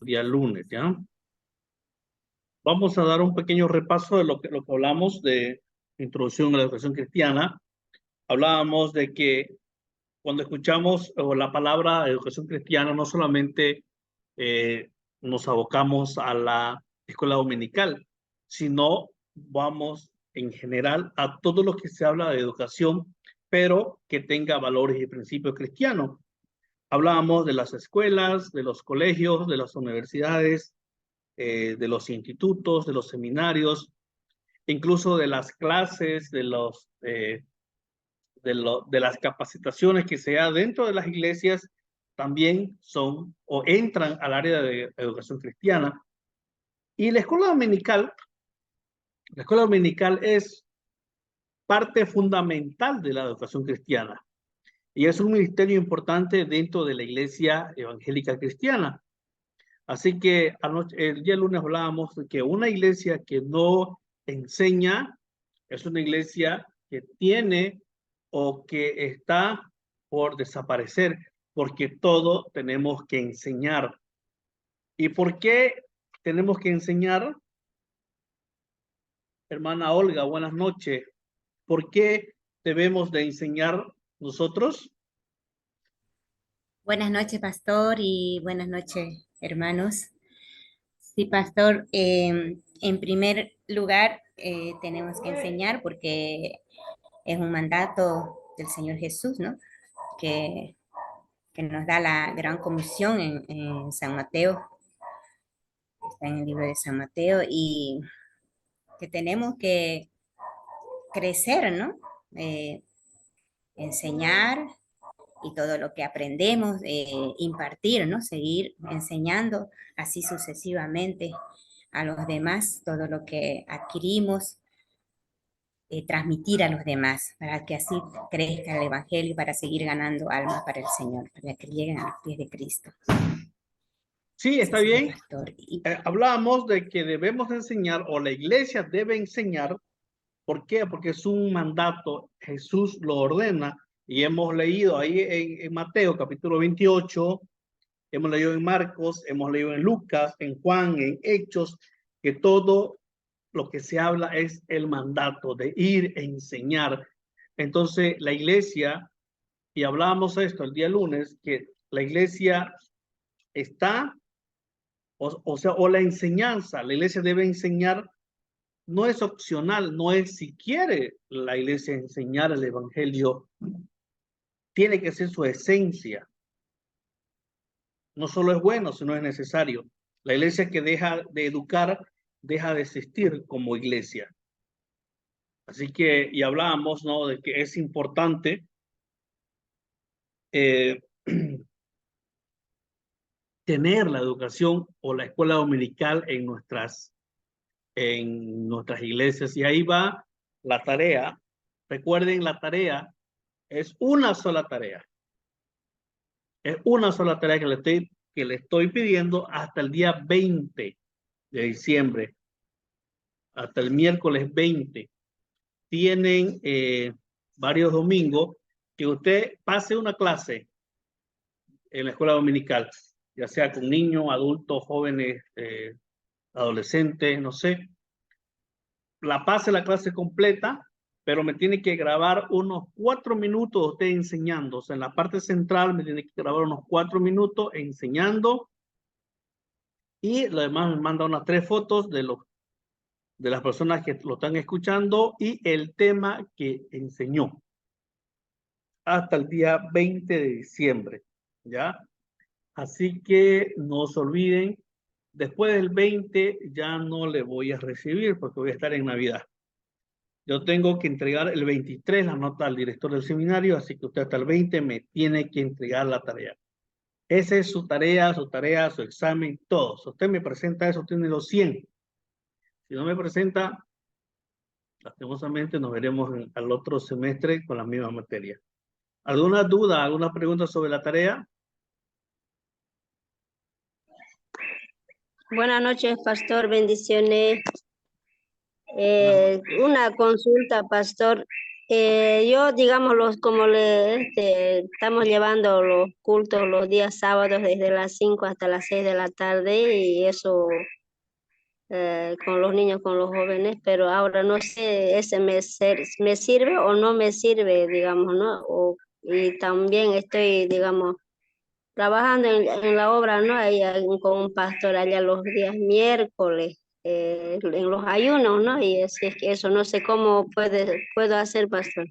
día lunes, ¿ya? Vamos a dar un pequeño repaso de lo que hablamos de introducción a la educación cristiana. Hablábamos de que cuando escuchamos la palabra educación cristiana, no solamente nos abocamos a la escuela dominical, sino vamos en general a todo lo que se habla de educación, pero que tenga valores y principios cristianos. Hablábamos de las escuelas, de los colegios, de las universidades, de los institutos, de los seminarios, incluso de las clases, de las capacitaciones que se da dentro de las iglesias, también son o entran al área de educación cristiana. Y la escuela dominical es parte fundamental de la educación cristiana y es un ministerio importante dentro de la iglesia evangélica cristiana. Así que el día lunes hablábamos de que una iglesia que no enseña es una iglesia que tiene o que está por desaparecer, porque todo tenemos que enseñar. ¿Y por qué tenemos que enseñar? Hermana Olga, buenas noches. ¿Por qué debemos de enseñar nosotros? Buenas noches, pastor, y buenas noches, hermanos. Sí, pastor, en primer lugar tenemos que enseñar porque es un mandato del Señor Jesús, ¿no? Que, que nos da la gran comisión en San Mateo, está en el libro de San Mateo, y que tenemos que crecer, ¿no? Eh, Enseñar y todo lo que aprendemos, impartir, ¿no? Seguir enseñando así sucesivamente a los demás todo lo que adquirimos, transmitir a los demás, para que así crezca el Evangelio y para seguir ganando almas para el Señor, para que lleguen a los pies de Cristo. Sí, Ese está es el bien. pastor. Hablábamos de que debemos enseñar o la iglesia debe enseñar. ¿Por qué? Porque es un mandato, Jesús lo ordena y hemos leído ahí en Mateo capítulo 28, hemos leído en Marcos, hemos leído en Lucas, en Juan, en Hechos, que todo lo que se habla es el mandato de ir a enseñar. Entonces la iglesia, y hablábamos esto el día lunes, que la iglesia está, o la enseñanza, la iglesia debe enseñar. No es opcional, no es si quiere la iglesia enseñar el evangelio, tiene que ser su esencia. No solo es bueno, sino es necesario. La iglesia que deja de educar, deja de existir como iglesia. Así que, y hablábamos, ¿no? De que es importante eh, tener la educación o la escuela dominical en nuestras iglesias. Y ahí va la tarea. Recuerden, la tarea es una sola tarea. Es una sola tarea que le estoy pidiendo hasta el día 20 de diciembre, hasta el miércoles 20. Tienen varios domingos que usted pase una clase en la escuela dominical, ya sea con niños, adultos, jóvenes, adolescentes, no sé. La pase la clase completa, pero me tiene que grabar unos 4 minutos usted enseñando. O sea, en la parte central me tiene que grabar unos 4 minutos enseñando. Y lo demás me manda unas 3 fotos de las personas que lo están escuchando y el tema que enseñó hasta el día 20 de diciembre, ¿ya? Así que no se olviden, después del 20 ya no le voy a recibir porque voy a estar en Navidad. Yo tengo que entregar el 23 la nota al director del seminario, así que usted hasta el 20 me tiene que entregar la tarea. Esa es su tarea, su examen, todo. Si usted me presenta eso, tiene los 100. Si no me presenta, lastimosamente nos veremos al otro semestre con la misma materia. ¿Alguna duda, alguna pregunta sobre la tarea? Buenas noches, pastor, bendiciones. Buenas noches. Una consulta, pastor. Yo, digamos, como estamos llevando los cultos los días sábados desde las 5 hasta las 6 de la tarde y eso con los niños, con los jóvenes, pero ahora no sé, ese me sirve o no me sirve, digamos, ¿no? Y también estoy, digamos, trabajando en la obra, ¿no? Ahí con un pastor allá los días miércoles, en los ayunos, ¿no? Y es que eso no sé cómo puedo hacer, pastor.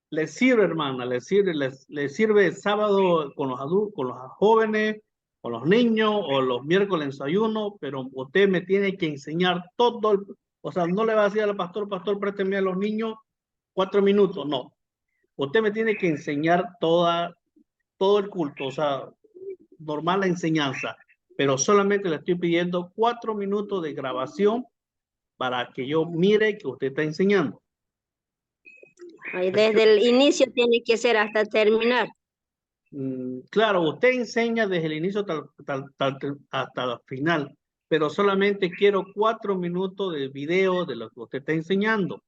Le sirve, hermana, le sirve el sábado con los adultos, con los jóvenes, con los niños, o los miércoles en su ayuno, pero usted me tiene que enseñar todo, o sea, no le va a decir al pastor, pastor, présteme a los niños 4 minutos, no. Usted me tiene que enseñar todo el culto, o sea, normal la enseñanza, pero solamente le estoy pidiendo 4 minutos de grabación para que yo mire que usted está enseñando. Y desde el inicio tiene que ser hasta terminar. Claro, usted enseña desde el inicio hasta el final, pero solamente quiero 4 minutos de video de lo que usted está enseñando.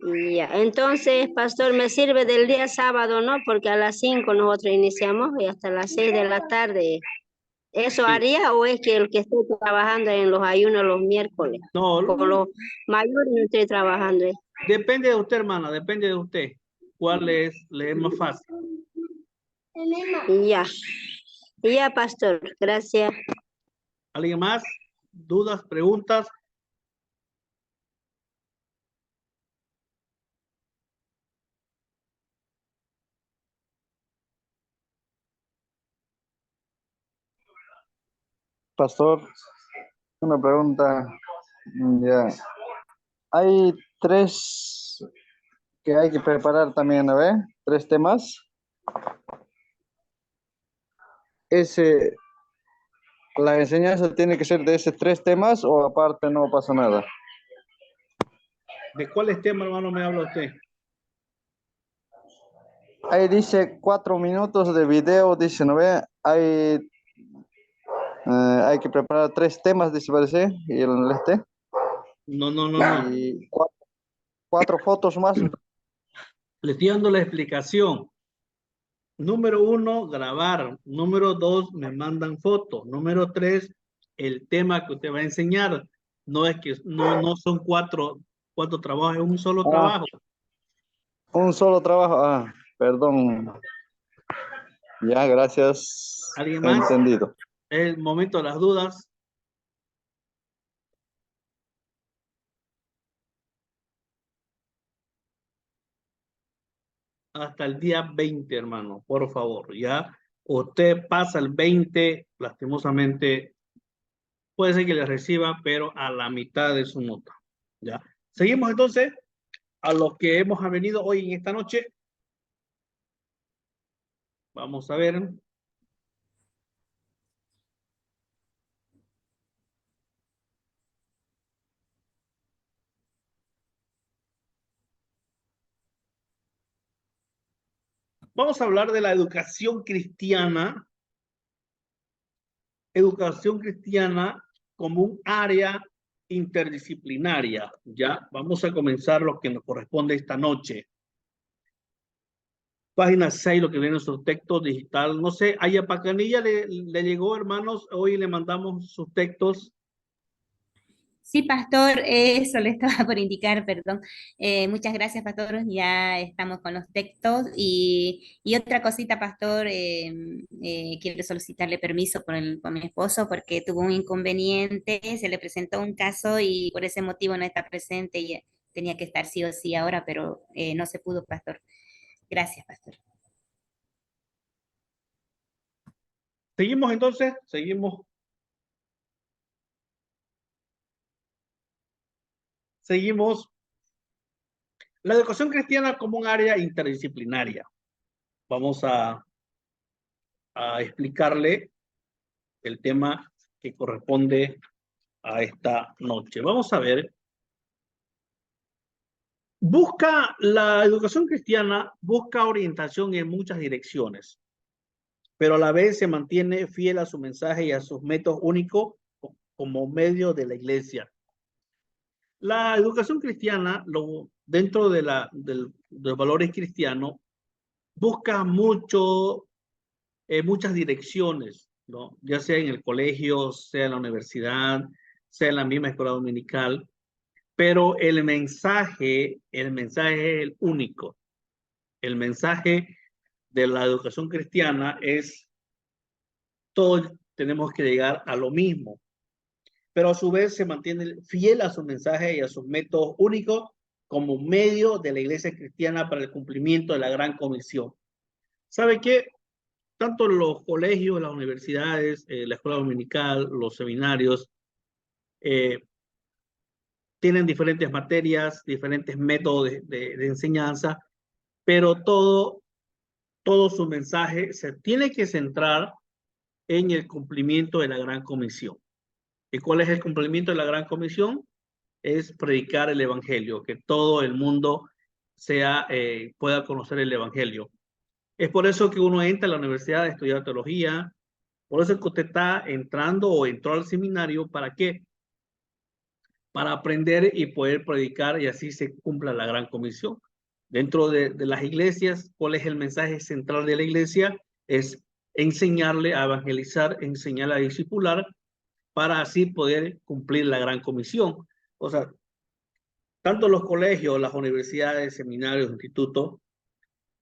Y ya, entonces, pastor, me sirve del día sábado, ¿no? Porque a las 5 nosotros iniciamos y hasta las 6 de la tarde. ¿Eso Sí. haría o es que el que estoy trabajando en los ayunos los miércoles? No, Con los mayores no estoy trabajando. depende de usted, hermana, depende de usted. ¿Cuál le es más fácil? Y ya, pastor, gracias. ¿Alguien más? ¿Dudas, preguntas? Pastor, una pregunta. Ya. Hay tres que hay que preparar también, ¿no ve? Tres temas. Ese, ¿la enseñanza tiene que ser de esos tres temas o aparte no pasa nada? ¿De cuáles temas, hermano, me habla usted? Ahí dice 4 minutos de video, dice, ¿no ve? Hay que preparar tres temas, dice, parece, y No. y cuatro fotos más. Le estoy dando la explicación. Número 1, grabar. Número 2, me mandan fotos. Número 3, el tema que usted va a enseñar. No es que no son cuatro trabajos, es un solo Ah, trabajo. un solo trabajo. Ah, perdón. Ya, gracias. ¿Alguien más? Entendido. Es el momento de las dudas. Hasta el día 20, hermano, por favor, ya. Usted pasa el 20, lastimosamente, puede ser que le reciba, pero a la mitad de su nota, ya. Seguimos entonces a lo que hemos venido hoy en esta noche. Vamos a ver. Vamos a hablar de la educación cristiana como un área interdisciplinaria. Ya, vamos a comenzar lo que nos corresponde esta noche. Página 6, lo que viene en su texto digital. No sé, a Yapacanilla le llegó, hermanos, hoy le mandamos sus textos. Sí, pastor, eso le estaba por indicar, perdón. Muchas gracias, pastor. Ya estamos con los textos. Y otra cosita, pastor, quiero solicitarle permiso con mi esposo porque tuvo un inconveniente, se le presentó un caso y por ese motivo no está presente y tenía que estar sí o sí ahora, pero no se pudo, pastor. Gracias, pastor. Seguimos entonces, seguimos la educación cristiana como un área interdisciplinaria. Vamos a explicarle el tema que corresponde a esta noche. Vamos a ver. La educación cristiana busca orientación en muchas direcciones, pero a la vez se mantiene fiel a su mensaje y a sus métodos únicos como medio de la iglesia. La educación cristiana, dentro de de los valores cristianos, busca muchas direcciones, ¿no? Ya sea en el colegio, sea en la universidad, sea en la misma escuela dominical, pero el mensaje es el único. El mensaje de la educación cristiana es: todos tenemos que llegar a lo mismo, pero a su vez se mantiene fiel a su mensaje y a sus métodos únicos como medio de la iglesia cristiana para el cumplimiento de la gran comisión. ¿Sabe qué? Tanto los colegios, las universidades, la escuela dominical, los seminarios, tienen diferentes materias, diferentes métodos de enseñanza, pero todo su mensaje se tiene que centrar en el cumplimiento de la gran comisión. ¿Y cuál es el cumplimiento de la gran comisión? Es predicar el evangelio, que todo el mundo pueda conocer el evangelio. Es por eso que uno entra a la universidad a estudiar teología, por eso que usted está entrando o entró al seminario. ¿Para qué? Para aprender y poder predicar, y así se cumpla la gran comisión. Dentro de las iglesias, ¿cuál es el mensaje central de la iglesia? Es enseñarle a evangelizar, enseñarle a discipular, para así poder cumplir la gran comisión. O sea, tanto los colegios, las universidades, seminarios, institutos,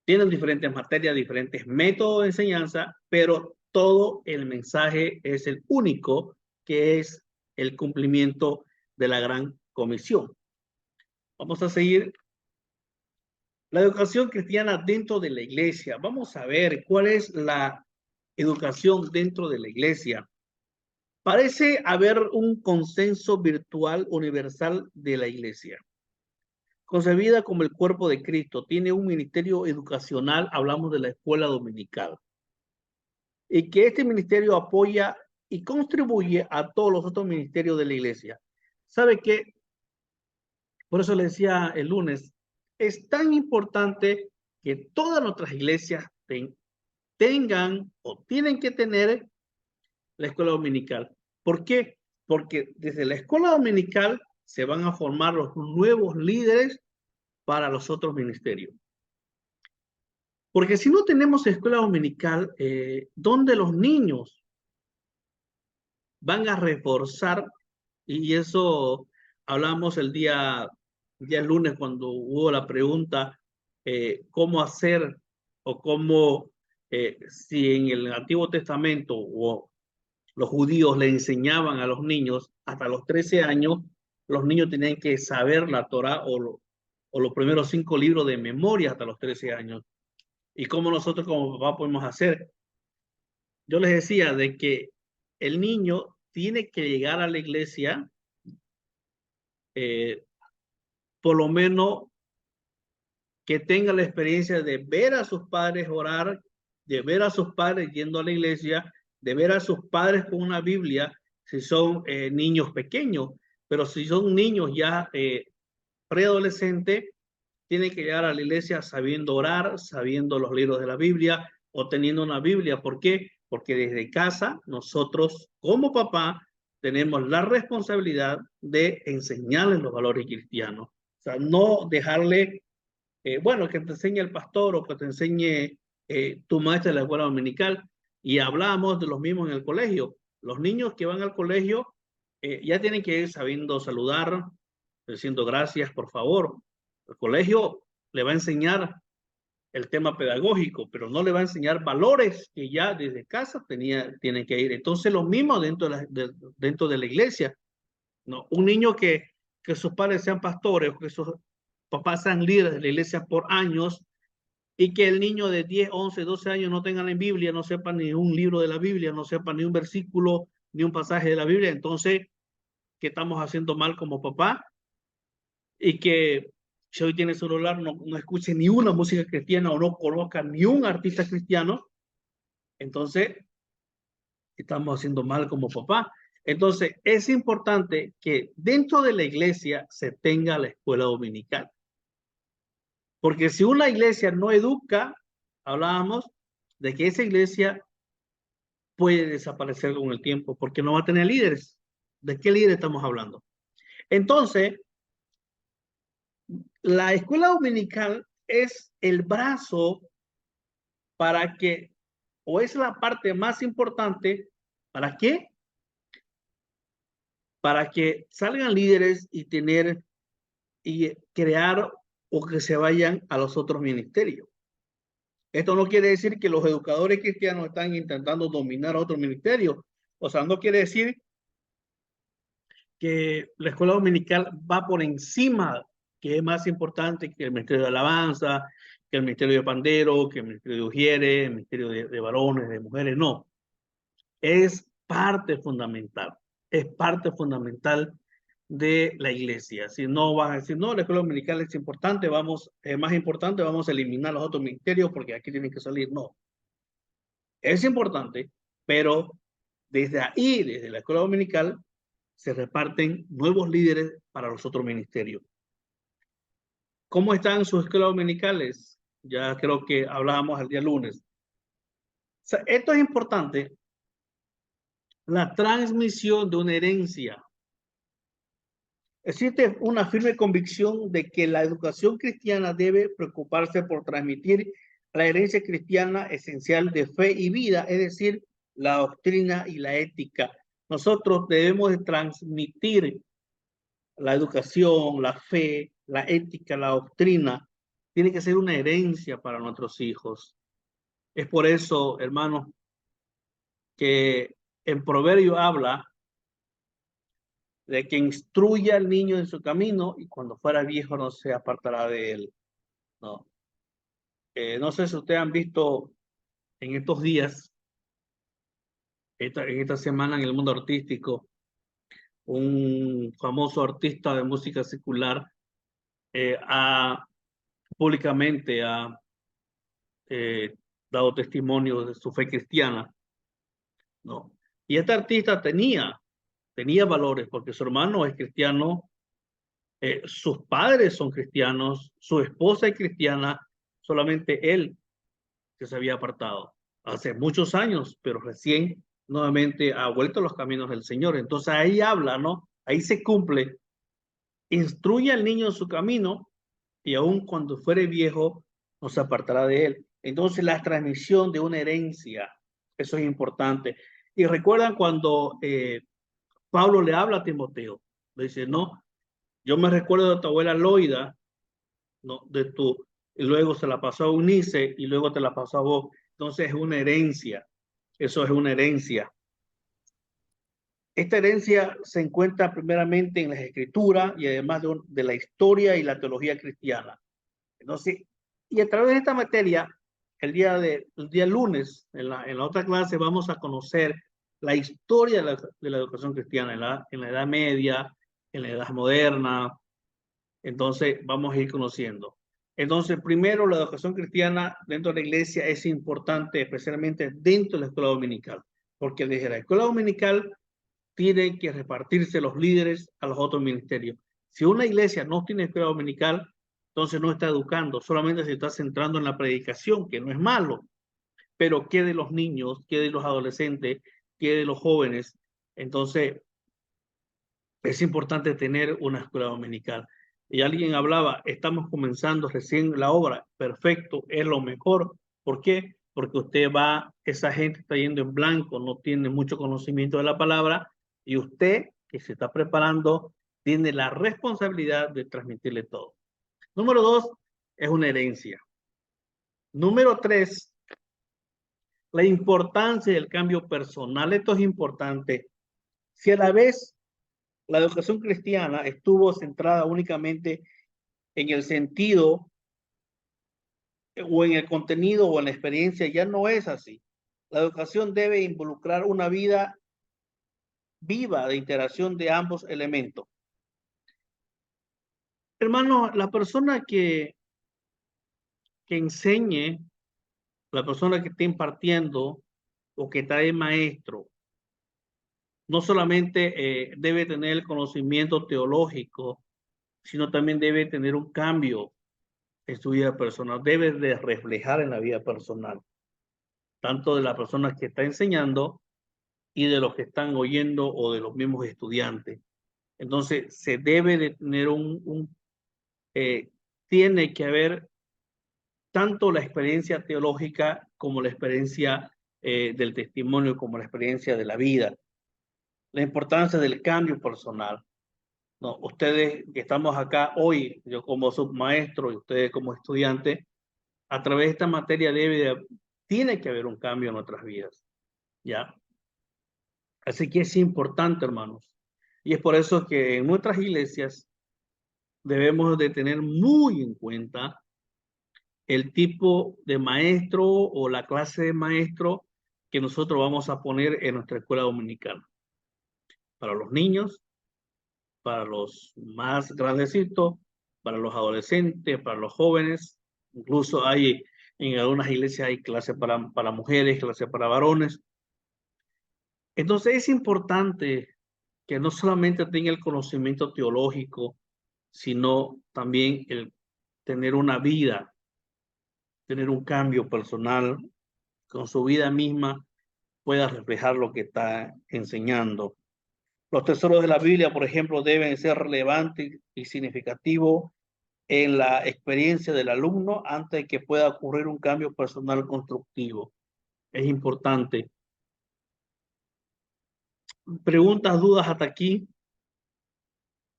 tienen diferentes materias, diferentes métodos de enseñanza, pero todo el mensaje es el único, que es el cumplimiento de la gran comisión. Vamos a seguir. La educación cristiana dentro de la iglesia. Vamos a ver cuál es la educación dentro de la iglesia. Parece haber un consenso virtual universal de la iglesia. Concebida como el cuerpo de Cristo, tiene un ministerio educacional, hablamos de la escuela dominical, y que este ministerio apoya y contribuye a todos los otros ministerios de la iglesia. ¿Sabe qué? Por eso le decía el lunes, es tan importante que todas nuestras iglesias tengan o tienen que tener la escuela dominical. ¿Por qué? Porque desde la escuela dominical se van a formar los nuevos líderes para los otros ministerios. Porque si no tenemos escuela dominical, ¿dónde los niños van a reforzar? Y eso hablamos el día lunes, cuando hubo la pregunta, cómo hacer o cómo, si en el Antiguo Testamento o los judíos le enseñaban a los niños hasta los 13 años, los niños tenían que saber la Torá o los primeros 5 libros de memoria hasta los 13 años. ¿Y cómo nosotros como papá podemos hacer? Yo les decía de que el niño tiene que llegar a la iglesia, por lo menos que tenga la experiencia de ver a sus padres orar, de ver a sus padres yendo a la iglesia, de ver a sus padres con una Biblia, si son niños pequeños, pero si son niños ya preadolescentes, tienen que llegar a la iglesia sabiendo orar, sabiendo los libros de la Biblia o teniendo una Biblia. ¿Por qué? Porque desde casa nosotros como papá tenemos la responsabilidad de enseñarles los valores cristianos. O sea, no dejarle, bueno, que te enseñe el pastor o que te enseñe tu maestra de la escuela dominical. Y hablamos de los mismos en el colegio. Los niños que van al colegio ya tienen que ir sabiendo saludar, diciendo gracias, por favor. El colegio le va a enseñar el tema pedagógico, pero no le va a enseñar valores que ya desde casa tienen que ir. Entonces, lo mismo dentro de la iglesia, ¿no? Un niño que sus padres sean pastores o que sus papás sean líderes de la iglesia por años, y que el niño de 10, 11, 12 años no tenga la Biblia, no sepa ni un libro de la Biblia, no sepa ni un versículo, ni un pasaje de la Biblia. Entonces, ¿qué estamos haciendo mal como papá? Y que si hoy tiene celular no escuche ni una música cristiana o no conozca ni un artista cristiano, entonces estamos haciendo mal como papá. Entonces es importante que dentro de la iglesia se tenga la escuela dominical. Porque si una iglesia no educa, hablábamos de que esa iglesia puede desaparecer con el tiempo porque no va a tener líderes. ¿De qué líderes estamos hablando? Entonces, La escuela dominical es el brazo para que, o es la parte más importante, ¿para qué? Para que salgan líderes y tener y crear o que se vayan a los otros ministerios. Esto no quiere decir que los educadores cristianos están intentando dominar otro ministerio. O sea, no quiere decir que la escuela dominical va por encima, que es más importante que el ministerio de alabanza, que el ministerio de pandero, que el ministerio de ujieres, el ministerio de varones, de mujeres. No, es parte fundamental. Es parte fundamental de la iglesia. Si no vas a decir, no, la escuela dominical es importante, es más importante, vamos a eliminar los otros ministerios porque aquí tienen que salir. No, es importante, pero desde ahí, desde la escuela dominical, se reparten nuevos líderes para los otros ministerios. ¿Cómo están sus escuelas dominicales? Ya creo que hablábamos el día lunes. O sea, esto es importante, la transmisión de una herencia. Existe una firme convicción de que la educación cristiana debe preocuparse por transmitir la herencia cristiana esencial de fe y vida, es decir, la doctrina y la ética. Nosotros debemos de transmitir la educación, la fe, la ética, la doctrina. Tiene que ser una herencia para nuestros hijos. Es por eso, hermanos, que en Proverbio habla de que instruya al niño en su camino y cuando fuera viejo no se apartará de él. No, no sé si ustedes han visto en estos días, en esta semana en el mundo artístico, un famoso artista de música secular públicamente ha dado testimonio de su fe cristiana, ¿no? Y este artista tenía valores porque su hermano es cristiano, sus padres son cristianos, su esposa es cristiana, solamente él que se había apartado hace muchos años, pero recién nuevamente ha vuelto a los caminos del Señor. Entonces ahí habla, ¿no? Ahí se cumple. Instruye al niño en su camino y aun cuando fuere viejo no se apartará de él. Entonces la transmisión de una herencia, eso es importante. Y recuerdan cuando Pablo le habla a Timoteo, le dice, no, yo me recuerdo de tu abuela Loida, ¿no? Y luego se la pasó a Eunice y luego te la pasó a vos. Entonces es una herencia, eso es una herencia. Esta herencia se encuentra primeramente en las escrituras y además de la historia y la teología cristiana. Entonces, y a través de esta materia, el día lunes, en la otra clase, vamos a conocer la historia de la educación cristiana en la Edad Media, en la Edad Moderna. Entonces, vamos a ir conociendo. Entonces, primero, la educación cristiana dentro de la iglesia es importante, especialmente dentro de la escuela dominical, porque desde la escuela dominical tienen que repartirse los líderes a los otros ministerios. Si una iglesia no tiene escuela dominical, entonces no está educando, solamente se está centrando en la predicación, que no es malo, pero ¿qué de los niños, qué de los adolescentes, qué de los jóvenes? Entonces, es importante tener una escuela dominical. Y alguien hablaba, estamos comenzando recién la obra, perfecto, es lo mejor. ¿Por qué? Porque esa gente está yendo en blanco, no tiene mucho conocimiento de la palabra, y usted, que se está preparando, tiene la responsabilidad de transmitirle todo. Número 2, es una herencia. Número 3, la importancia del cambio personal. Esto es importante. Si a la vez la educación cristiana estuvo centrada únicamente en el sentido o en el contenido o en la experiencia, ya no es así. La educación debe involucrar una vida viva de interacción de ambos elementos. Hermano, la persona que enseñe, la persona que esté impartiendo o que está de maestro, no solamente debe tener el conocimiento teológico, sino también debe tener un cambio en su vida personal, debe de reflejar en la vida personal, tanto de la persona que está enseñando y de los que están oyendo o de los mismos estudiantes. Entonces, se debe de tener tiene que haber tanto la experiencia teológica como la experiencia del testimonio, como la experiencia de la vida. La importancia del cambio personal. No, ustedes que estamos acá hoy, yo como submaestro y ustedes como estudiantes, a través de esta materia tiene que haber un cambio en nuestras vidas, ¿ya? Así que es importante, hermanos. Y es por eso que en nuestras iglesias debemos de tener muy en cuenta el tipo de maestro o la clase de maestro que nosotros vamos a poner en nuestra escuela dominical. Para los niños, para los más grandecitos, para los adolescentes, para los jóvenes. Incluso hay, en algunas iglesias hay clases para mujeres, clases para varones. Entonces es importante que no solamente tenga el conocimiento teológico, sino también el tener una vida, tener un cambio personal, con su vida misma pueda reflejar lo que está enseñando. Los tesoros de la Biblia, por ejemplo, deben ser relevantes y significativos en la experiencia del alumno antes de que pueda ocurrir un cambio personal constructivo. Es importante. Preguntas, dudas hasta aquí,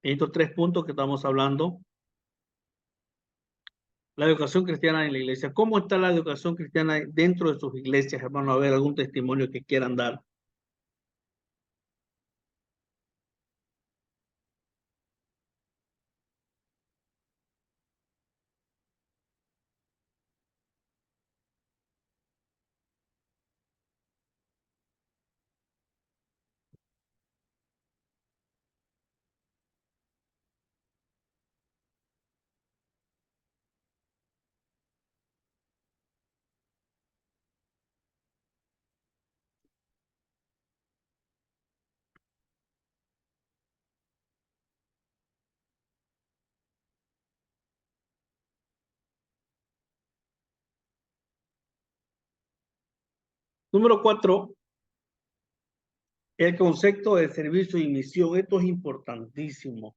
en estos 3 puntos que estamos hablando. La educación cristiana en la iglesia. ¿Cómo está la educación cristiana dentro de sus iglesias, hermano? A ver, algún testimonio que quieran dar. Número 4, el concepto de servicio y misión. Esto es importantísimo.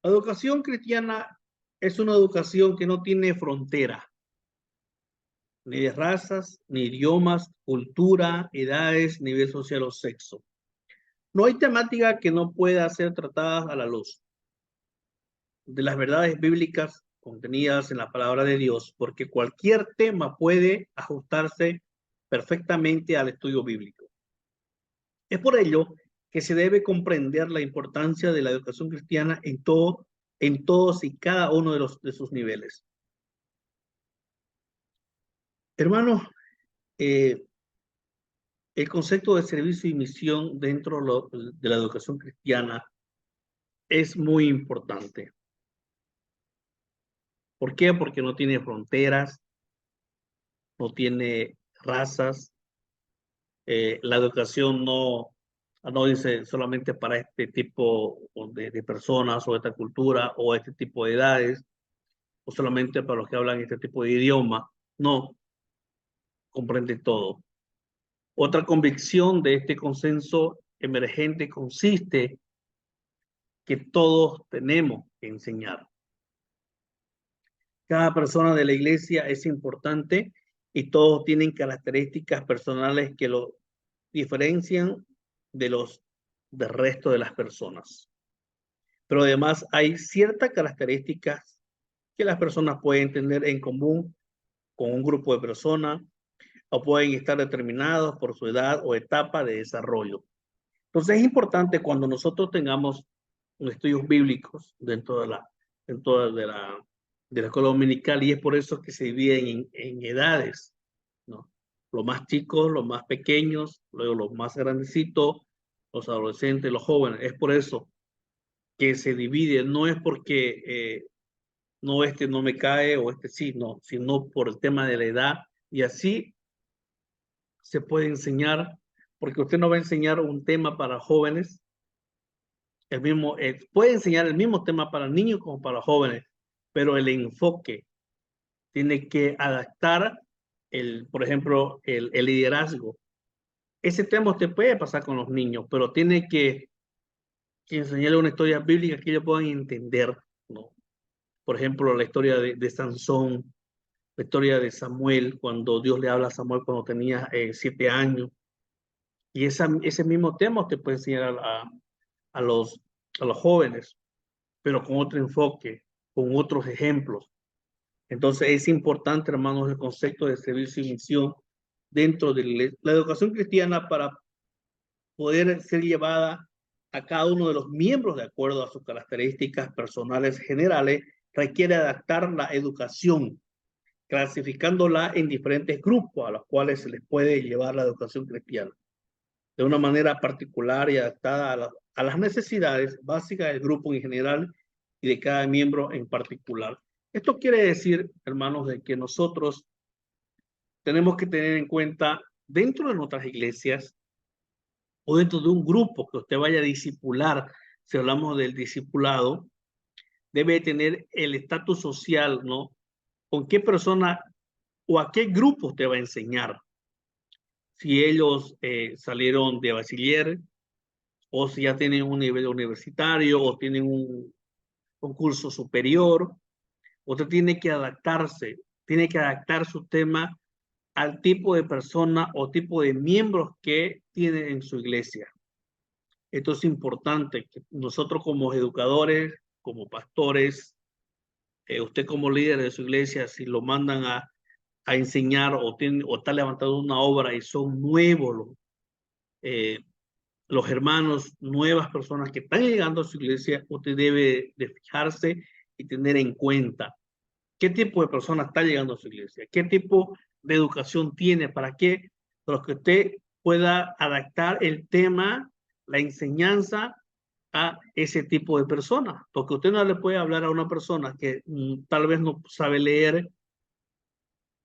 La educación cristiana es una educación que no tiene frontera, ni de razas, ni idiomas, cultura, edades, nivel social o sexo. No hay temática que no pueda ser tratada a la luz de las verdades bíblicas contenidas en la palabra de Dios, porque cualquier tema puede ajustarse perfectamente al estudio bíblico. Es por ello que se debe comprender la importancia de la educación cristiana en todos y cada uno de sus niveles. Hermanos, el concepto de servicio y misión dentro de la educación cristiana es muy importante. ¿Por qué? Porque no tiene fronteras, no tiene razas. La educación no dice solamente para este tipo de personas o esta cultura o este tipo de edades, o solamente para los que hablan este tipo de idioma. No, comprende todo. Otra convicción de este consenso emergente consiste que todos tenemos que enseñar. Cada persona de la iglesia es importante y todos tienen características personales que lo diferencian del resto de las personas. Pero además hay ciertas características que las personas pueden tener en común con un grupo de personas o pueden estar determinados por su edad o etapa de desarrollo. Entonces es importante cuando nosotros tengamos estudios bíblicos dentro de la escuela dominical, y es por eso que se dividen en edades, ¿no? Los más chicos, los más pequeños, luego los más grandecitos, los adolescentes, los jóvenes. Es por eso que se divide, no es porque no, este no me cae o este sí, no, sino por el tema de la edad, y así se puede enseñar, porque usted no va a enseñar un tema para jóvenes, puede enseñar el mismo tema para niños como para jóvenes, pero el enfoque tiene que adaptar, por ejemplo, el liderazgo. Ese tema usted puede pasar con los niños, pero tiene que que enseñarle una historia bíblica que ellos puedan entender, ¿no? Por ejemplo, la historia de Sansón, la historia de Samuel, cuando Dios le habla a Samuel cuando tenía 7 años. Y ese mismo tema usted puede enseñar a los, a los jóvenes, pero con otro enfoque, con otros ejemplos. Entonces es importante, hermanos, el concepto de servicio y misión dentro de la educación cristiana para poder ser llevada a cada uno de los miembros de acuerdo a sus características personales generales, requiere adaptar la educación, clasificándola en diferentes grupos a los cuales se les puede llevar la educación cristiana, de una manera particular y adaptada a las necesidades básicas del grupo en general y de cada miembro en particular. Esto quiere decir, hermanos, de que nosotros tenemos que tener en cuenta dentro de nuestras iglesias o dentro de un grupo que usted vaya a discipular, si hablamos del discipulado, debe tener el estatus social, ¿no? ¿Con qué persona o a qué grupo usted va a enseñar? Si ellos salieron de bachiller, o si ya tienen un nivel universitario, o tienen un curso superior, usted tiene que adaptar su tema al tipo de persona o tipo de miembros que tiene en su iglesia. Esto es importante, que nosotros como educadores, como pastores, usted como líder de su iglesia, si lo mandan a enseñar o está levantando una obra y son nuevos los hermanos, nuevas personas que están llegando a su iglesia, usted debe de fijarse y tener en cuenta qué tipo de persona está llegando a su iglesia, qué tipo de educación tiene, para que usted pueda adaptar el tema, la enseñanza a ese tipo de persona, porque usted no le puede hablar a una persona que tal vez no sabe leer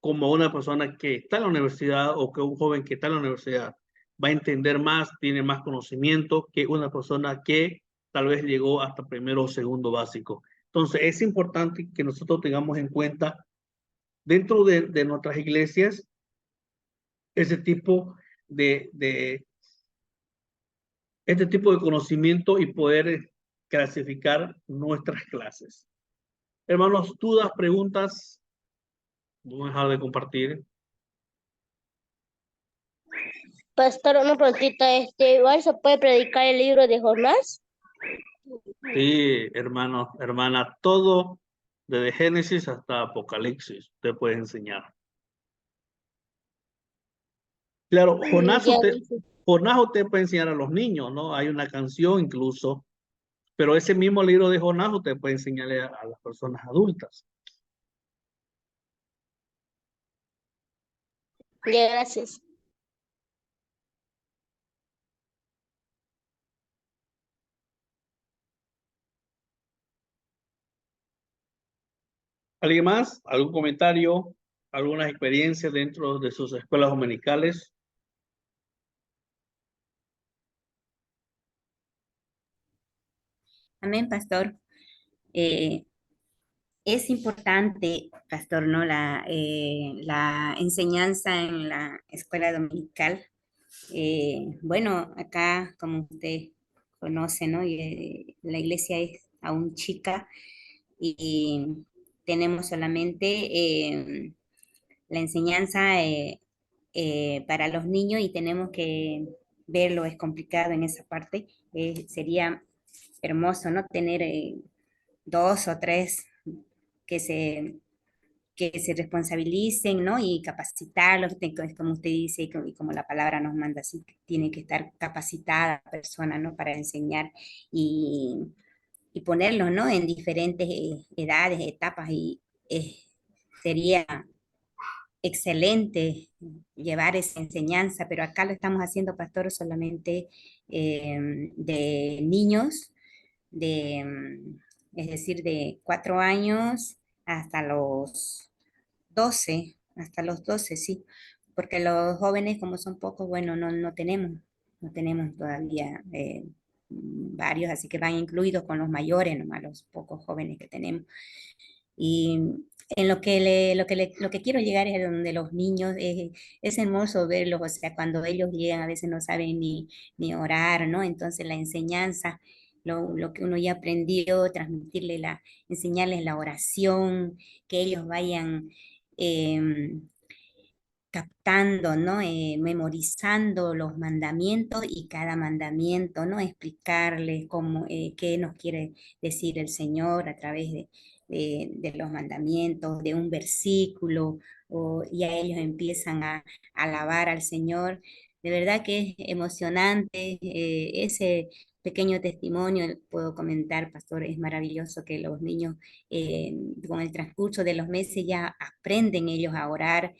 como una persona que está en la universidad o que un joven que está en la universidad va a entender más, tiene más conocimiento que una persona que tal vez llegó hasta primero o segundo básico. Entonces es importante que nosotros tengamos en cuenta dentro de nuestras iglesias ese tipo este tipo de conocimiento y poder clasificar nuestras clases. Hermanos, dudas, preguntas, vamos a dejar de compartir. Pastor, una preguntita, igual se puede predicar el libro de Jonás. Sí, hermanos, hermana, todo desde Génesis hasta Apocalipsis usted puede enseñar. Claro, Jonás Ya, usted puede enseñar a los niños, ¿no? Hay una canción incluso, pero ese mismo libro de Jonás usted puede enseñarle a las personas adultas. ya, gracias. ¿Alguien más? ¿Algún comentario? ¿Algunas experiencias dentro de sus escuelas dominicales? Amén, pastor. Es importante, pastor, ¿no? La enseñanza en la escuela dominical. Bueno, acá, como usted conoce, ¿no? La iglesia es aún chica y tenemos solamente la enseñanza para los niños y tenemos que verlo, es complicado en esa parte. Sería hermoso, ¿no? Tener 2 o 3 que se, que se responsabilicen, ¿no? Y capacitarlos, como usted dice y como la palabra nos manda, así que tiene que estar capacitada la persona, ¿no? Para enseñar y, y ponerlos, ¿no? En diferentes edades, etapas y sería excelente llevar esa enseñanza, pero acá lo estamos haciendo, pastor, solamente de niños, es decir, de 4 años hasta los 12, hasta los 12, sí, porque los jóvenes, como son pocos, bueno, no tenemos todavía varios, así que van incluidos con los mayores, nomás los pocos jóvenes que tenemos. Y en lo que quiero llegar es a donde los niños, es hermoso verlos, o sea, cuando ellos llegan a veces no saben ni orar, ¿no? Entonces la enseñanza lo que uno ya aprendió, transmitirle enseñarles la oración, que ellos vayan captando, ¿no? Memorizando los mandamientos y cada mandamiento, ¿no? Explicarles cómo, qué nos quiere decir el Señor a través de los mandamientos, de un versículo, y a ellos empiezan a alabar al Señor. De verdad que es emocionante ese pequeño testimonio, puedo comentar, pastor, es maravilloso que los niños con el transcurso de los meses ya aprenden ellos a orar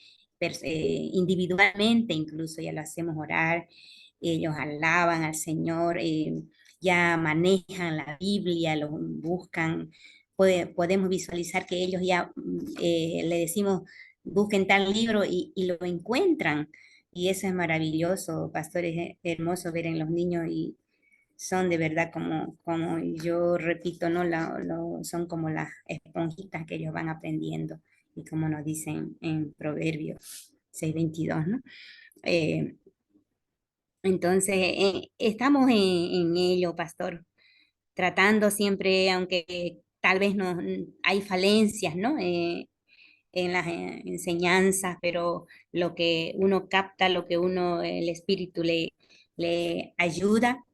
individualmente, incluso ya lo hacemos orar, ellos alaban al Señor, ya manejan la Biblia, lo buscan, podemos visualizar que ellos ya le decimos, busquen tal libro y lo encuentran. Y eso es maravilloso, pastor, es hermoso ver en los niños y son de verdad como yo repito, ¿no? Son como las esponjitas que ellos van aprendiendo y como nos dicen en Proverbios 6:22, ¿no? Eh, entonces, estamos en ello, pastor, tratando siempre, aunque tal vez no hay falencias, ¿no? En las enseñanzas, pero lo que uno capta, lo que uno, el espíritu le ayuda,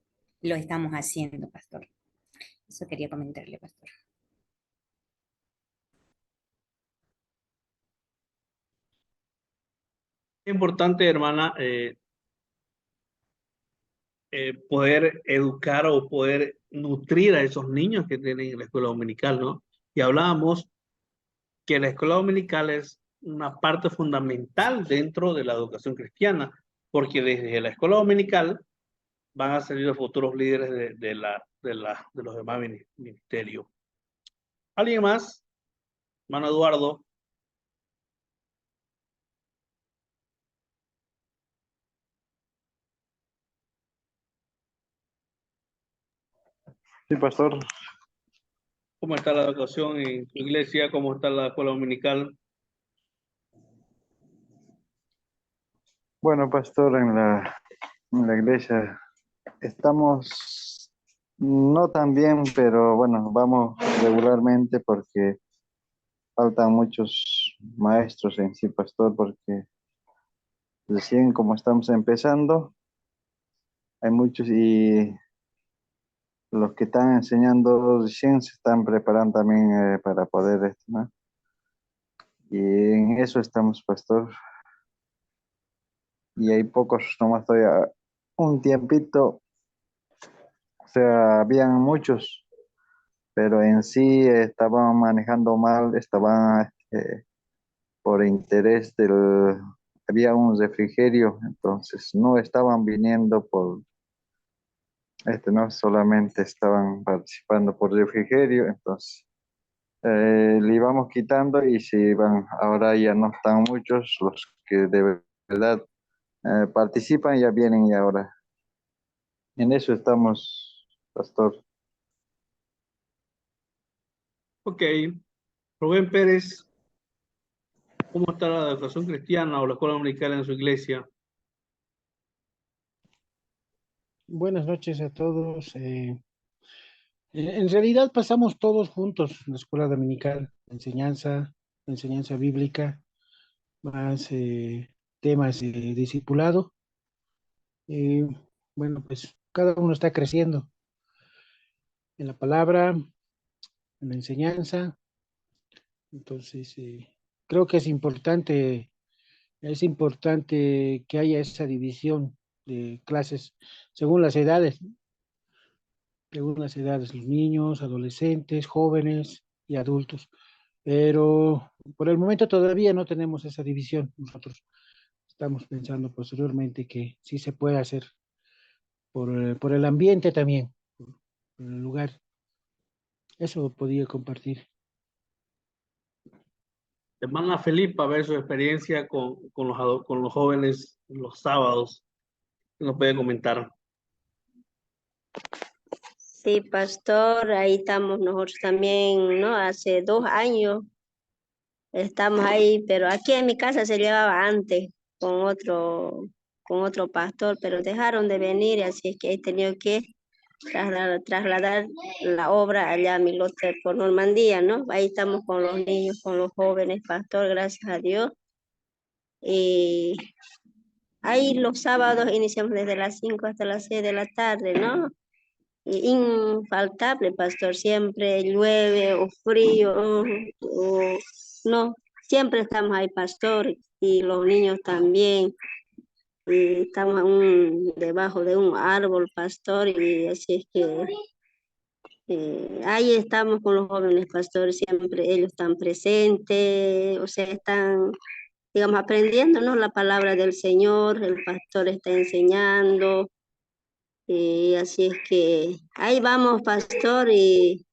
lo estamos haciendo, pastor. Eso quería comentarle, pastor. Es importante, hermana, poder educar o poder nutrir a esos niños que tienen en la escuela dominical, ¿no? Y hablábamos que la escuela dominical es una parte fundamental dentro de la educación cristiana, porque desde la escuela dominical van a salir los futuros líderes de los demás ministerios. ¿Alguien más? Hermano Eduardo. Sí, pastor. ¿Cómo está la educación en su iglesia? ¿Cómo está la escuela dominical? Bueno, pastor, en la iglesia estamos no tan bien, pero bueno, vamos regularmente porque faltan muchos maestros en sí, pastor, porque recién como estamos empezando, hay muchos y los que están enseñando recién se están preparando también para poder, ¿no? Y en eso estamos, pastor. Y hay pocos, nomás todavía un tiempito, o sea, habían muchos, pero en sí estaban manejando mal, estaban por interés había un refrigerio, entonces no estaban viniendo por, no solamente estaban participando por refrigerio, entonces le íbamos quitando y se iban, ahora ya no están muchos los que de verdad participan, ya vienen y ahora en eso estamos, pastor. Ok. Rubén Pérez, ¿cómo está la educación cristiana o la escuela dominical en su iglesia? Buenas noches a todos. En realidad pasamos todos juntos en la escuela dominical, enseñanza bíblica, más temas de discipulado. Eh, bueno, pues cada uno está creciendo en la palabra, en la enseñanza. Entonces, creo que es importante que haya esa división de clases según las edades, ¿no? Según las edades, los niños, adolescentes, jóvenes y adultos. Pero por el momento todavía no tenemos esa división. Nosotros estamos pensando posteriormente que sí se puede hacer por el ambiente también, por el lugar. Eso podía compartir. Hermana Felipa, a ver su experiencia con los jóvenes los sábados. ¿Qué nos puede comentar? Sí, pastor, ahí estamos nosotros también, ¿no? Hace 2 años estamos ahí, pero aquí en mi casa se llevaba antes con otro pastor, pero dejaron de venir, así es que he tenido que trasladar la obra allá a Milote por Normandía, ¿no? Ahí estamos con los niños, con los jóvenes, pastor, gracias a Dios. Y ahí los sábados iniciamos desde las 5 hasta las 6 de la tarde, ¿no? Infaltable, pastor, siempre llueve o frío, o no, siempre estamos ahí, pastor, y los niños también. Y estamos debajo de un árbol, pastor, y así es que ahí estamos con los jóvenes, pastor, siempre ellos están presentes, o sea, están, digamos, aprendiendo, ¿no? La palabra del Señor, el pastor está enseñando, y así es que ahí vamos, pastor, y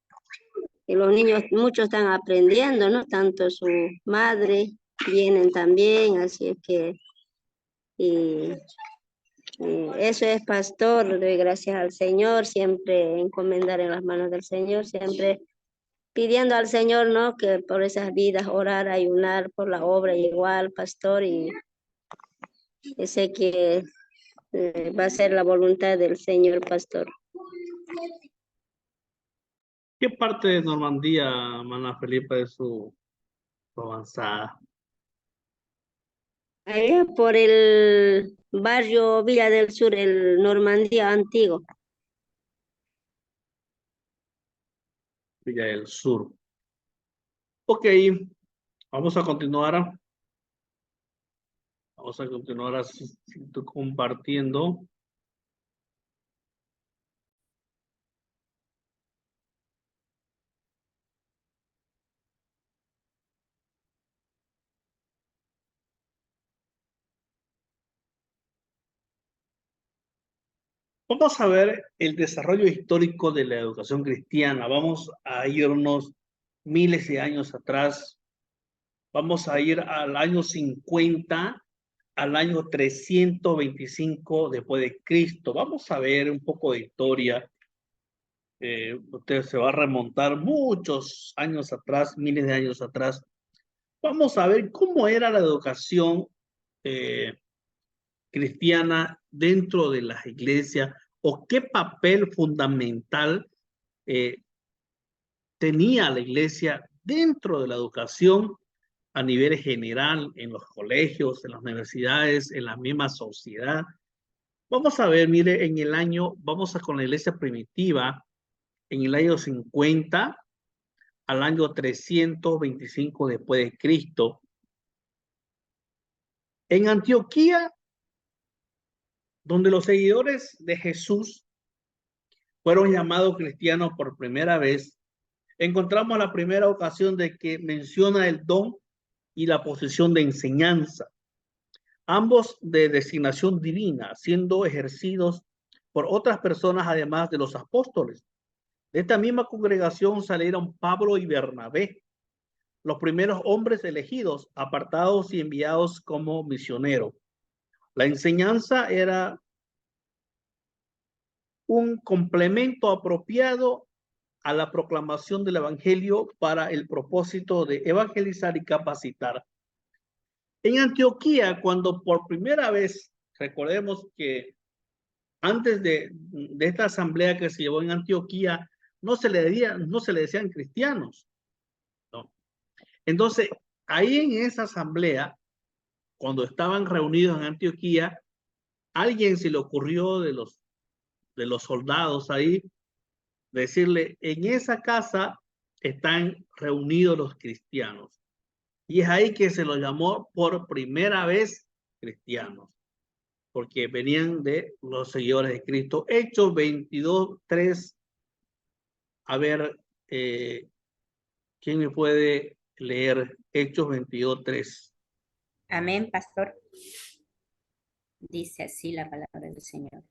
los niños, muchos están aprendiendo, ¿no? Tanto su madre vienen también, así es que y eso es, pastor, doy gracias al Señor, siempre encomendar en las manos del Señor, siempre pidiendo al Señor, ¿no? Que por esas vidas orar, ayunar por la obra igual, pastor, y sé que va a ser la voluntad del Señor, pastor. ¿Qué parte de Normandía, hermana Felipa, es su avanzada? Allá por el barrio Villa del Sur, el Normandía antiguo. Villa del Sur. Ok, vamos a continuar. Vamos a continuar así, compartiendo. Vamos a ver el desarrollo histórico de la educación cristiana. Vamos a irnos miles de años atrás. Vamos a ir al año 50, al año 325 después de Cristo. Vamos a ver un poco de historia. Usted se va a remontar muchos años atrás, miles de años atrás. Vamos a ver cómo era la educación cristiana dentro de las iglesias o qué papel fundamental tenía la iglesia dentro de la educación a nivel general, en los colegios, en las universidades, en la misma sociedad. Vamos a ver, mire, en el año, vamos a con la iglesia primitiva, en el año 50 al año 325 después de Cristo. En Antioquía, donde los seguidores de Jesús fueron llamados cristianos por primera vez, encontramos la primera ocasión de que menciona el don y la posición de enseñanza, ambos de designación divina, siendo ejercidos por otras personas además de los apóstoles. De esta misma congregación salieron Pablo y Bernabé, los primeros hombres elegidos, apartados y enviados como misioneros. La enseñanza era un complemento apropiado a la proclamación del evangelio para el propósito de evangelizar y capacitar. En Antioquía, cuando por primera vez, recordemos que antes de esta asamblea que se llevó en Antioquía, no se le decían cristianos, ¿no? Entonces, ahí en esa asamblea, cuando estaban reunidos en Antioquía, alguien se le ocurrió de los soldados ahí, decirle, en esa casa están reunidos los cristianos. Y es ahí que se los llamó por primera vez cristianos, porque venían de los seguidores de Cristo. Hechos 22:3. A ver, ¿quién me puede leer Hechos 22:3? Amén, pastor. Dice así la palabra del Señor.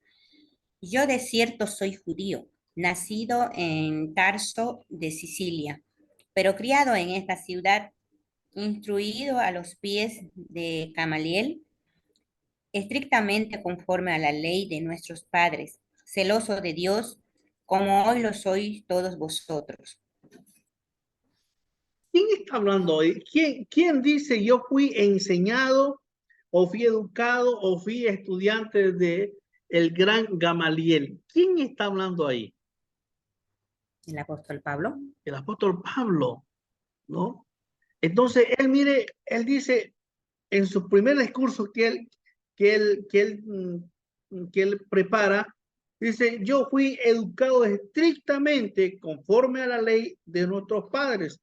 Yo de cierto soy judío, nacido en Tarso de Sicilia, pero criado en esta ciudad, instruido a los pies de Gamaliel, estrictamente conforme a la ley de nuestros padres, celoso de Dios, como hoy lo sois todos vosotros. ¿Quién está hablando hoy? ¿Quién dice yo fui enseñado o fui educado o fui estudiante de el gran Gamaliel. ¿Quién está hablando ahí? El apóstol Pablo. El apóstol Pablo, ¿no? Entonces, él mire, él dice en su primer discurso que él prepara, dice, yo fui educado estrictamente conforme a la ley de nuestros padres.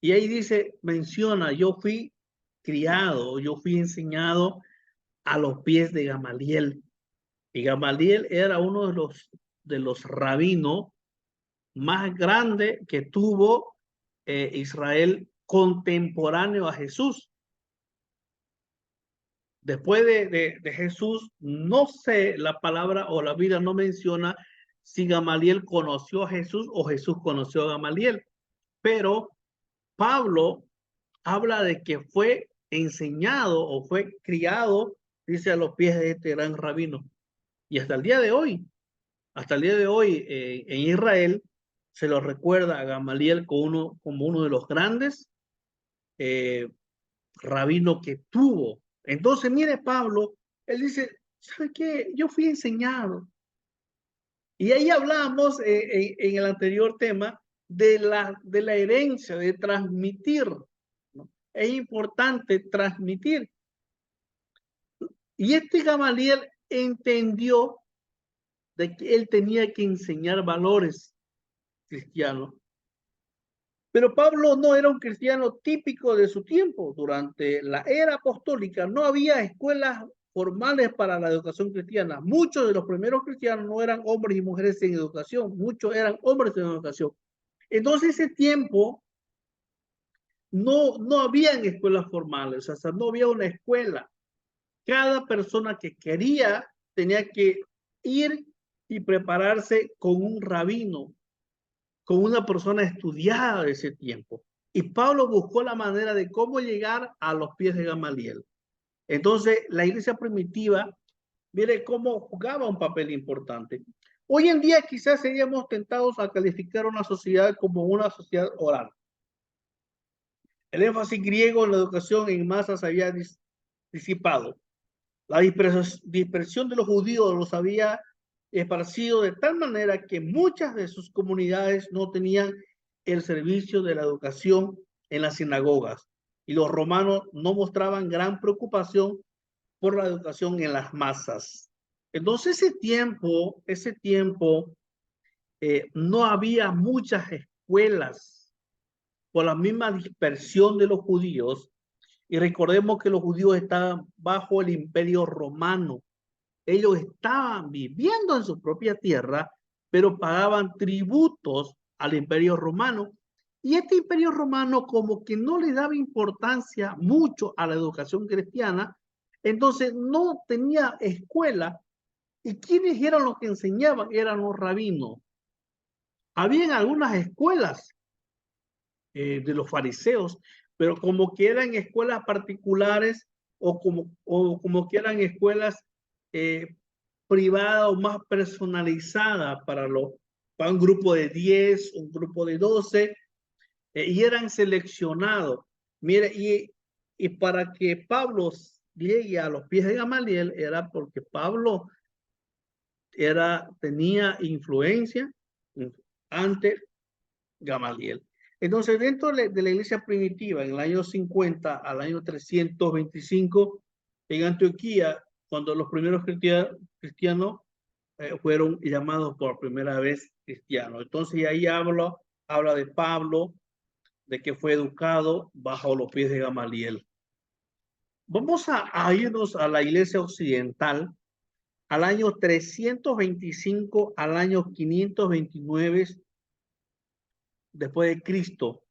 Y ahí dice, menciona, yo fui criado, yo fui enseñado a los pies de Gamaliel. Y Gamaliel era uno de los rabinos más grandes que tuvo Israel contemporáneo a Jesús. Después de Jesús, no sé la palabra o la Biblia no menciona si Gamaliel conoció a Jesús o Jesús conoció a Gamaliel, pero Pablo habla de que fue enseñado o fue criado, dice, a los pies de este gran rabino. Y hasta el día de hoy, en Israel, se lo recuerda a Gamaliel como uno de los grandes rabinos que tuvo. Entonces, mire Pablo, él dice, ¿sabe qué? Yo fui enseñado. Y ahí hablamos en el anterior tema de la herencia, de transmitir, ¿no? Es importante transmitir. Y este Gamaliel entendió de que él tenía que enseñar valores cristianos. Pero Pablo no era un cristiano típico de su tiempo. Durante la era apostólica no había escuelas formales para la educación cristiana. Muchos de los primeros cristianos no eran hombres y mujeres en educación, muchos eran hombres en educación. Entonces, ese tiempo no habían escuelas formales, o sea, no había una escuela. Cada persona que quería tenía que ir y prepararse con un rabino, con una persona estudiada de ese tiempo. Y Pablo buscó la manera de cómo llegar a los pies de Gamaliel. Entonces, la iglesia primitiva, mire cómo jugaba un papel importante. Hoy en día quizás seríamos tentados a calificar a una sociedad como una sociedad oral. El énfasis griego en la educación en masas había disipado. La dispersión de los judíos los había esparcido de tal manera que muchas de sus comunidades no tenían el servicio de la educación en las sinagogas y los romanos no mostraban gran preocupación por la educación en las masas. Entonces ese tiempo no había muchas escuelas por la misma dispersión de los judíos. Y recordemos que los judíos estaban bajo el imperio romano. Ellos estaban viviendo en su propia tierra, pero pagaban tributos al imperio romano. Y este imperio romano como que no le daba importancia mucho a la educación cristiana, entonces no tenía escuela. ¿Y quiénes eran los que enseñaban? Eran los rabinos. Habían algunas escuelas de los fariseos, pero como que eran escuelas particulares o como que eran escuelas privadas o más personalizadas para un grupo de 10, un grupo de 12, y eran seleccionados. Mire, y para que Pablo llegue a los pies de Gamaliel era porque Pablo tenía influencia ante Gamaliel. Entonces, dentro de la iglesia primitiva, en el año 50 al año 325, en Antioquía, cuando los primeros cristianos fueron llamados por primera vez cristianos. Entonces, ahí habla de Pablo, de que fue educado bajo los pies de Gamaliel. Vamos a irnos a la iglesia occidental, al año 325 al año 529 después de Cristo.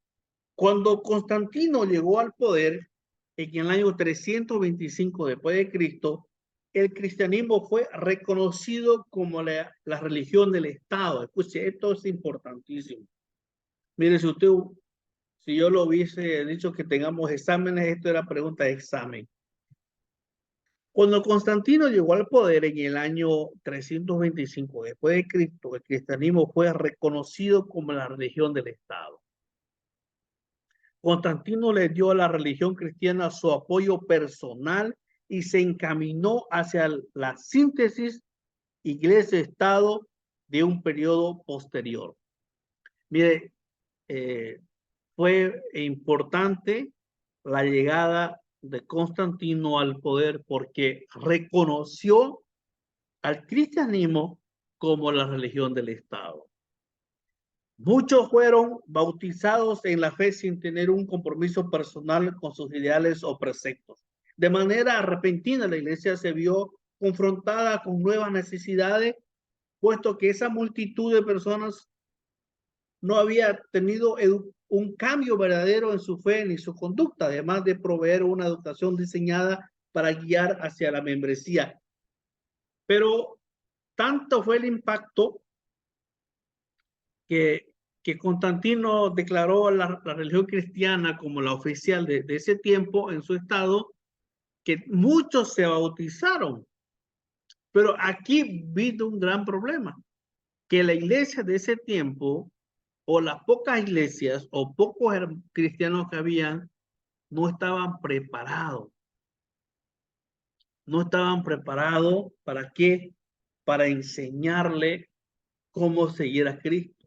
Cuando Constantino llegó al poder en el año 325 después de Cristo, el cristianismo fue reconocido como la religión del Estado. Escuche, esto es importantísimo. Mire, si yo lo hubiese dicho que tengamos exámenes, esto era pregunta de examen. Cuando Constantino llegó al poder en el año 325 después de Cristo, el cristianismo fue reconocido como la religión del Estado. Constantino le dio a la religión cristiana su apoyo personal y se encaminó hacia la síntesis iglesia-estado de un periodo posterior. Mire, fue importante la llegada de Constantino al poder porque reconoció al cristianismo como la religión del Estado. Muchos fueron bautizados en la fe sin tener un compromiso personal con sus ideales o preceptos. De manera repentina, la iglesia se vio confrontada con nuevas necesidades, puesto que esa multitud de personas no había tenido un cambio verdadero en su fe ni su conducta, además de proveer una educación diseñada para guiar hacia la membresía. Pero tanto fue el impacto que Constantino declaró la religión cristiana como la oficial de ese tiempo en su estado, que muchos se bautizaron. Pero aquí vino un gran problema, que la iglesia de ese tiempo, o las pocas iglesias o pocos cristianos que habían, no estaban preparados. No estaban preparados ¿para qué? Para enseñarle cómo seguir a Cristo.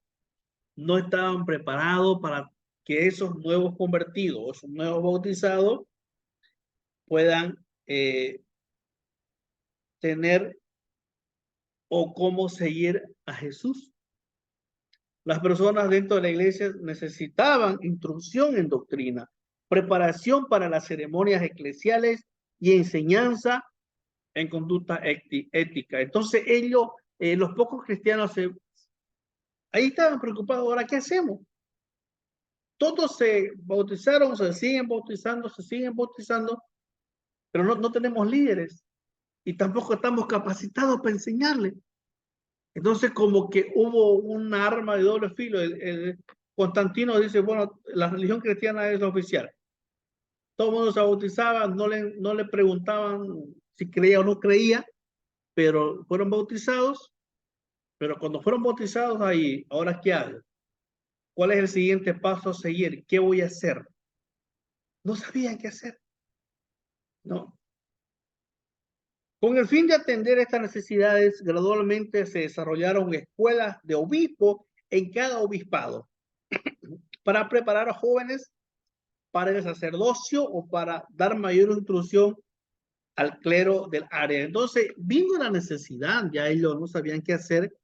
No estaban preparados para que esos nuevos convertidos, esos nuevos bautizados, puedan tener o cómo seguir a Jesús. Las personas dentro de la iglesia necesitaban instrucción en doctrina, preparación para las ceremonias eclesiales y enseñanza en conducta ética. Entonces ellos, los pocos cristianos, ahí estaban preocupados. Ahora, ¿qué hacemos? Todos se bautizaron, se siguen bautizando, pero no tenemos líderes y tampoco estamos capacitados para enseñarles. Entonces, como que hubo un arma de doble filo. Constantino dice, bueno, la religión cristiana es la oficial. Todo el mundo se bautizaba, no le preguntaban si creía o no creía, pero fueron bautizados. Pero cuando fueron bautizados ahí, ¿ahora qué hago? ¿Cuál es el siguiente paso a seguir? ¿Qué voy a hacer? No sabían qué hacer. No. Con el fin de atender estas necesidades, gradualmente se desarrollaron escuelas de obispos en cada obispado para preparar a jóvenes para el sacerdocio o para dar mayor instrucción al clero del área. Entonces, vino la necesidad, ya ellos no sabían qué hacer,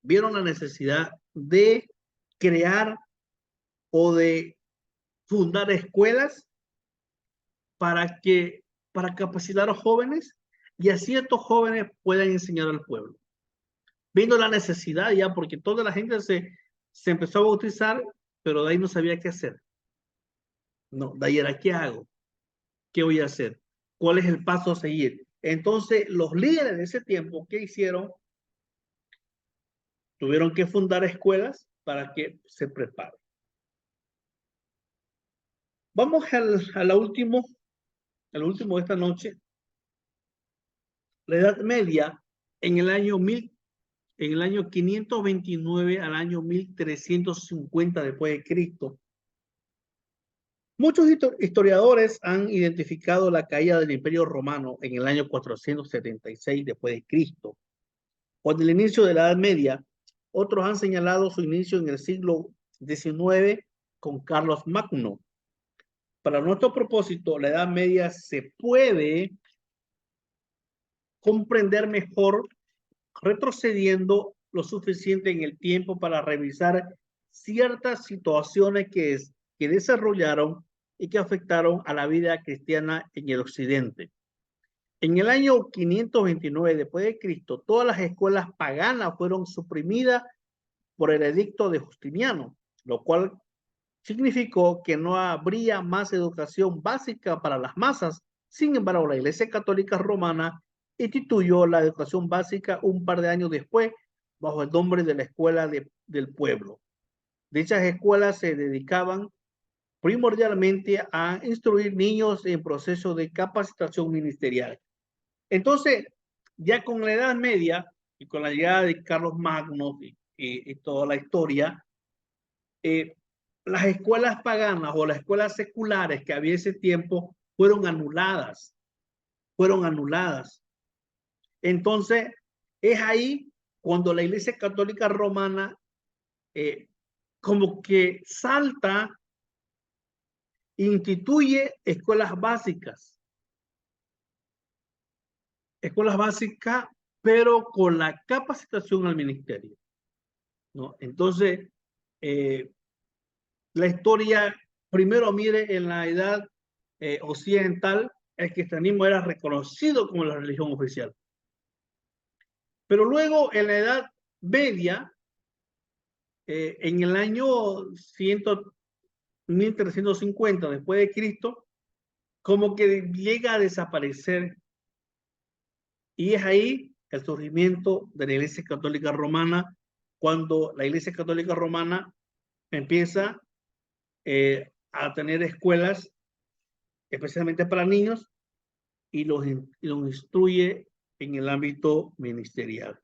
vieron la necesidad de crear o de fundar escuelas para capacitar a los jóvenes y así estos jóvenes puedan enseñar al pueblo. Vino la necesidad ya porque toda la gente se empezó a bautizar, pero de ahí no sabía qué hacer. No, de ahí era, ¿qué hago? ¿Qué voy a hacer? ¿Cuál es el paso a seguir? Entonces, los líderes de ese tiempo, ¿qué hicieron? Tuvieron que fundar escuelas para que se preparen. Vamos al último de esta noche. La Edad Media, en el año 529 al año 1350 después de Cristo. Muchos historiadores han identificado la caída del Imperio Romano en el año 476 después de Cristo. Con el inicio de la Edad Media, otros han señalado su inicio en el siglo XIX con Carlos Magno. Para nuestro propósito, la Edad Media se puede comprender mejor retrocediendo lo suficiente en el tiempo para revisar ciertas situaciones que desarrollaron y que afectaron a la vida cristiana en el occidente. En el año 529 después de Cristo, todas las escuelas paganas fueron suprimidas por el edicto de Justiniano, lo cual significó que no habría más educación básica para las masas. Sin embargo, la Iglesia Católica Romana instituyó la educación básica un par de años después bajo el nombre de la Escuela del Pueblo. Dichas escuelas se dedicaban primordialmente a instruir niños en proceso de capacitación ministerial. Entonces, ya con la Edad Media y con la llegada de Carlos Magno y toda la historia, las escuelas paganas o las escuelas seculares que había ese tiempo fueron anuladas. fueron anuladas. Entonces, es ahí cuando la Iglesia Católica Romana como que salta, instituye escuelas básicas, pero con la capacitación al ministerio, ¿no? Entonces, la historia, primero mire, en la edad occidental, el cristianismo era reconocido como la religión oficial. Pero luego, en la edad media, en el año 1350 después de Cristo, como que llega a desaparecer. Y es ahí el surgimiento de la Iglesia Católica Romana, cuando la Iglesia Católica Romana empieza a tener escuelas, especialmente para niños, y los instruye en el ámbito ministerial.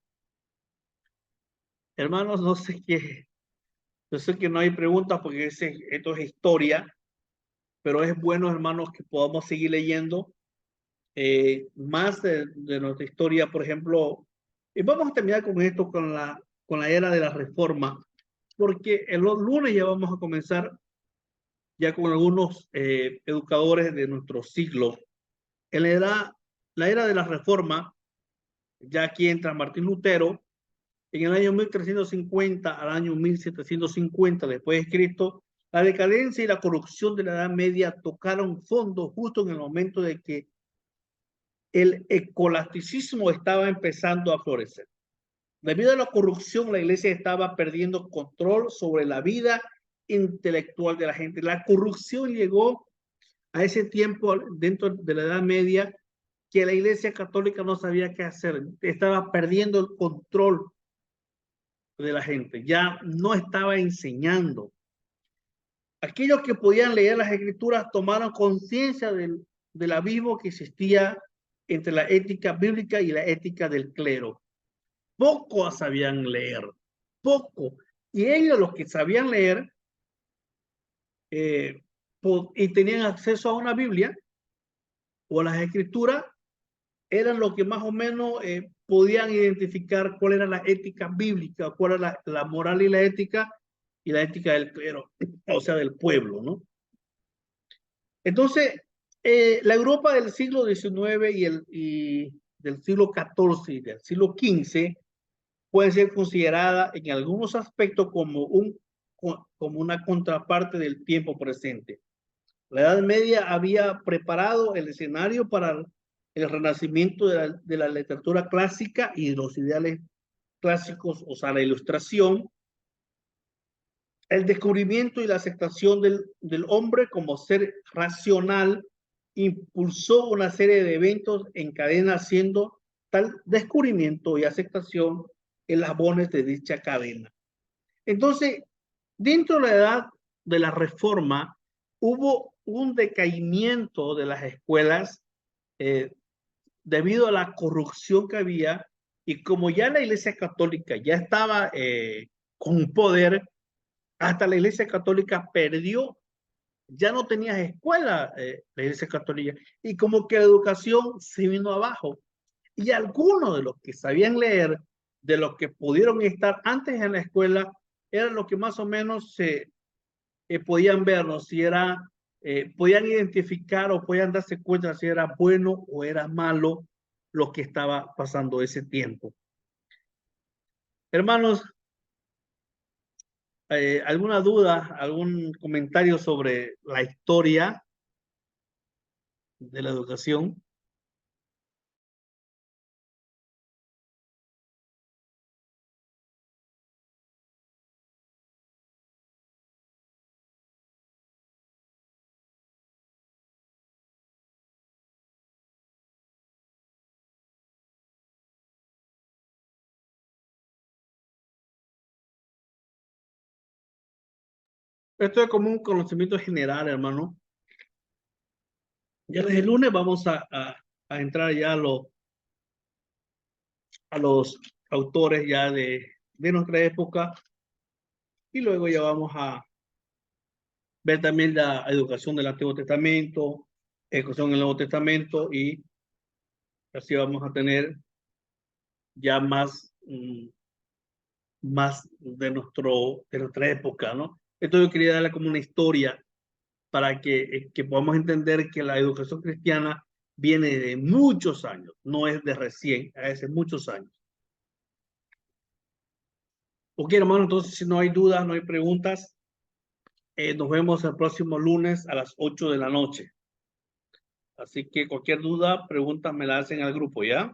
Hermanos, no sé qué, yo sé que no hay preguntas porque esto es historia, pero es bueno, hermanos, que podamos seguir leyendo más de nuestra historia, por ejemplo. Y vamos a terminar con esto, con la era de la Reforma, porque el lunes ya vamos a comenzar ya con algunos educadores de nuestro siglo. En la era de la Reforma, ya aquí entra Martín Lutero, en el año 1350 al año 1750 después de Cristo, la decadencia y la corrupción de la Edad Media tocaron fondo justo en el momento de que el escolasticismo estaba empezando a florecer. Debido a la corrupción, la iglesia estaba perdiendo control sobre la vida intelectual de la gente. La corrupción llegó a ese tiempo dentro de la Edad Media que la iglesia católica no sabía qué hacer. Estaba perdiendo el control de la gente. Ya no estaba enseñando. Aquellos que podían leer las escrituras tomaron conciencia del abismo que existía entre la ética bíblica y la ética del clero. Pocos sabían leer, poco. Y ellos, los que sabían leer y tenían acceso a una Biblia o a las escrituras, eran los que más o menos podían identificar cuál era la ética bíblica, cuál era la moral y la ética del clero, o sea, del pueblo, ¿no? Entonces, la Europa del siglo XIX y del siglo XIV y del siglo XV puede ser considerada en algunos aspectos como una contraparte del tiempo presente. La Edad Media había preparado el escenario para el renacimiento de la literatura clásica y de los ideales clásicos, o sea, la ilustración, el descubrimiento y la aceptación del hombre como ser racional impulsó una serie de eventos en cadena, haciendo tal descubrimiento y aceptación eslabones de dicha cadena. Entonces, dentro de la edad de la Reforma, hubo un decaimiento de las escuelas debido a la corrupción que había, y como ya la Iglesia Católica ya estaba con poder, hasta la Iglesia Católica perdió, ya no tenía escuela la Iglesia Católica, y como que la educación se vino abajo. Y algunos de los que sabían leer, de los que pudieron estar antes en la escuela, eran los que más o menos se podían vernos, si era, podían identificar o podían darse cuenta si era bueno o era malo lo que estaba pasando ese tiempo. Hermanos, ¿alguna duda, algún comentario sobre la historia de la educación? Esto es como un conocimiento general, hermano. Ya desde el lunes vamos a entrar ya a los autores ya de nuestra época, y luego ya vamos a ver también la educación del Antiguo Testamento, educación en el Nuevo Testamento, y Así vamos a tener ya más, más de nuestra época, ¿no? Entonces yo quería darle como una historia para que podamos entender que la educación cristiana viene de muchos años, no es de recién, hace muchos años. Ok, hermano, entonces si no hay dudas, no hay preguntas, nos vemos el próximo lunes a las 8 de la noche. Así que cualquier duda, pregunta, me la hacen al grupo, ¿ya?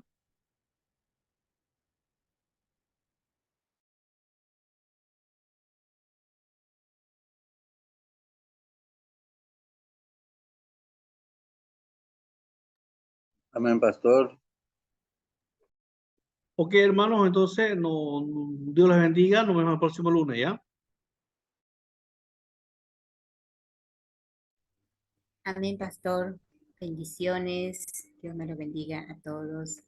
Amén, pastor. Ok, hermanos, entonces Dios les bendiga, nos vemos el próximo lunes, ¿ya? Amén, pastor. Bendiciones. Dios me lo bendiga a todos.